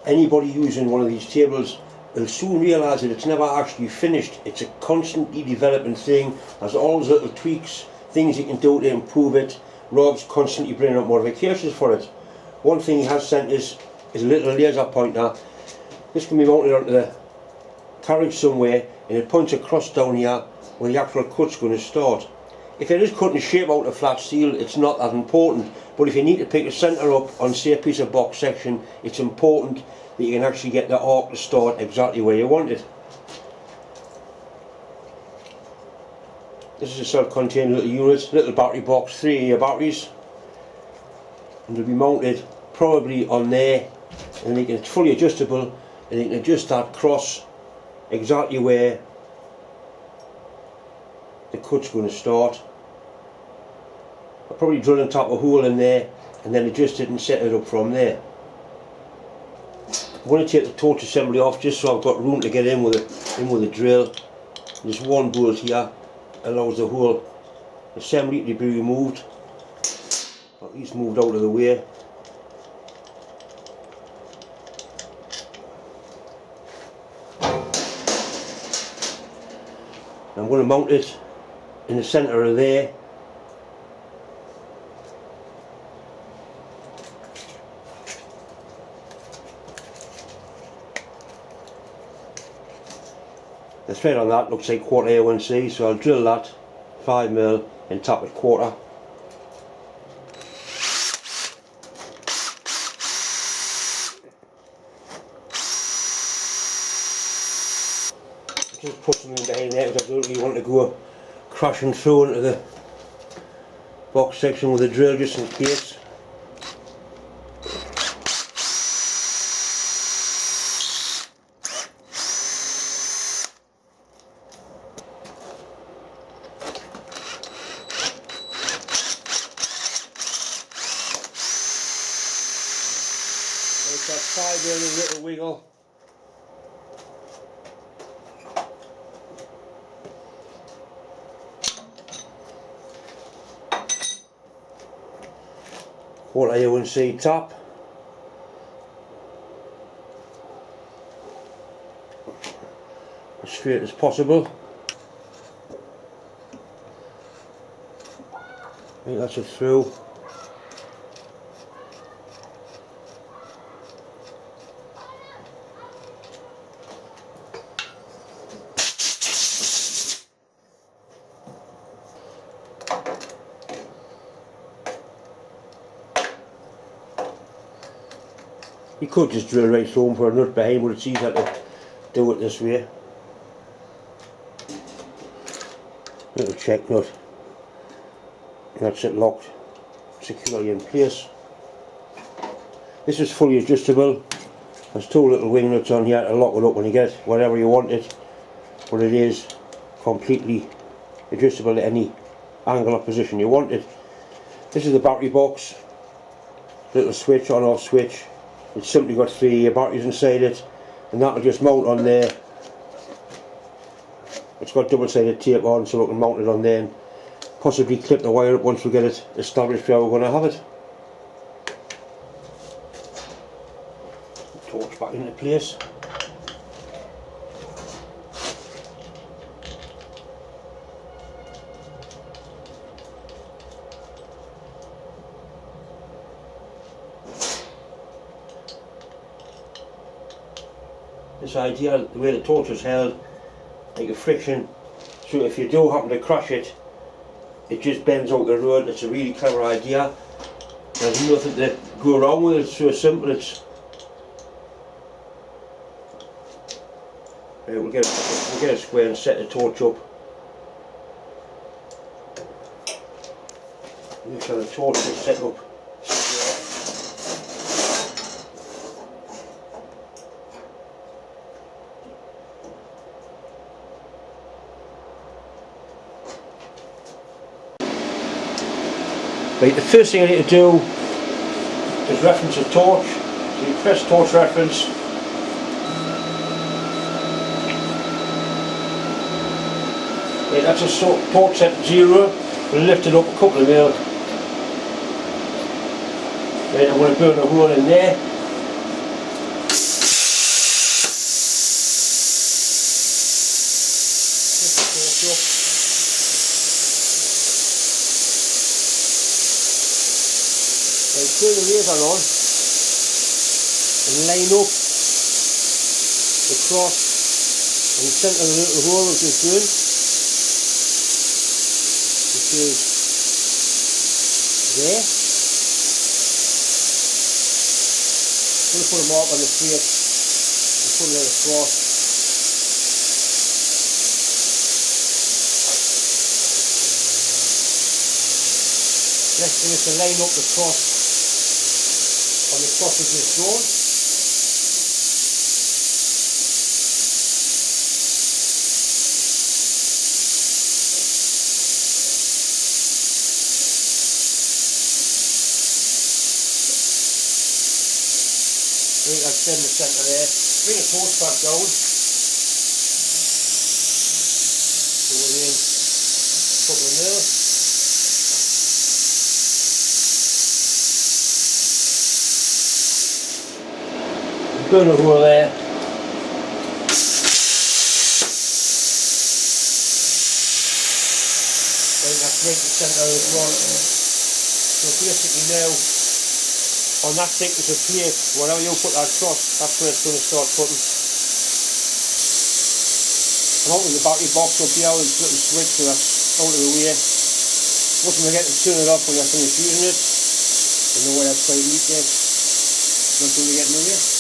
anybody using one of these tables will soon realise that it's never actually finished. It's a constantly developing thing. There's always little tweaks, things you can do to improve it. Rob's constantly bringing up modifications for it. One thing he has sent us is a little laser pointer. This can be mounted onto the carriage somewhere, and it points across down here where the actual cut's going to start. If it is cutting the shape out of flat steel, it's not that important, but if you need to pick a centre up on, say, a piece of box section, it's important that you can actually get the arc to start exactly where you want it. This is a self-contained little unit, little battery box, 3 batteries, and they'll be mounted probably on there, and it's fully adjustable, and you can adjust that cross exactly where the cut's going to start. I'll probably drill and tap a hole in there and then adjust it and set it up from there. I'm going to take the torch assembly off just so I've got room to get in with a drill. There's one bolt here allows the whole assembly to be removed, at least moved out of the way. I'm going to mount it in the centre of there. The thread on that looks like quarter A1C, so I'll drill that 5mm and tap it quarter. Just put something behind there because I don't really want to go crashing through into the box section with a drill just in case. There's that side there, a little wiggle. Quarter A1C top. As straight as possible. I think that's it through. You could just drill right through and put a nut behind, but it's easier to do it this way. Little check nut. That's it, locked securely in place. This is fully adjustable. There's 2 little wing nuts on here to lock it up when you get whatever you want it, but it is completely adjustable to any angle or position you want it. This is the battery box. Little switch, on off switch. It's simply got 3 batteries inside it, and that'll just mount on there. It's got double-sided tape on, so we can mount it on there and possibly clip the wire up once we get it established where we're going to have it. Torch back into place. This idea, the way the torch is held, like a friction, so if you do happen to crash it, it just bends out the road. It's a really clever idea. There's nothing to go wrong with it, it's so simple. It's right, we'll get a square and set the torch up. Make sure the torch is set up. Right, the first thing I need to do is reference a torch. So you press torch reference. Right, that's a torch set to 0. We'll lift it up a couple of mil. Right, I'm going to burn a hole in there. so. Then turn the laser on and line up the cross in the centre of the little hole which is done, which is there. I'm going to put a mark on the plate and put it across. Next thing is to line up the cross on the sausages drawn. I think that's dead in the centre there. Bring the toast pad down. So we're in a couple of nails. Burn a hole there. I think that's right in the centre of the front. So basically now, on that thickness of plate, whenever you put that across, that's where it's going to start cutting. I'm out in the battery box up here with this little switch, so that's out of the way. Once we get to turn it off when you're finished using it, you know where that side leak gets. Not going to get in the way.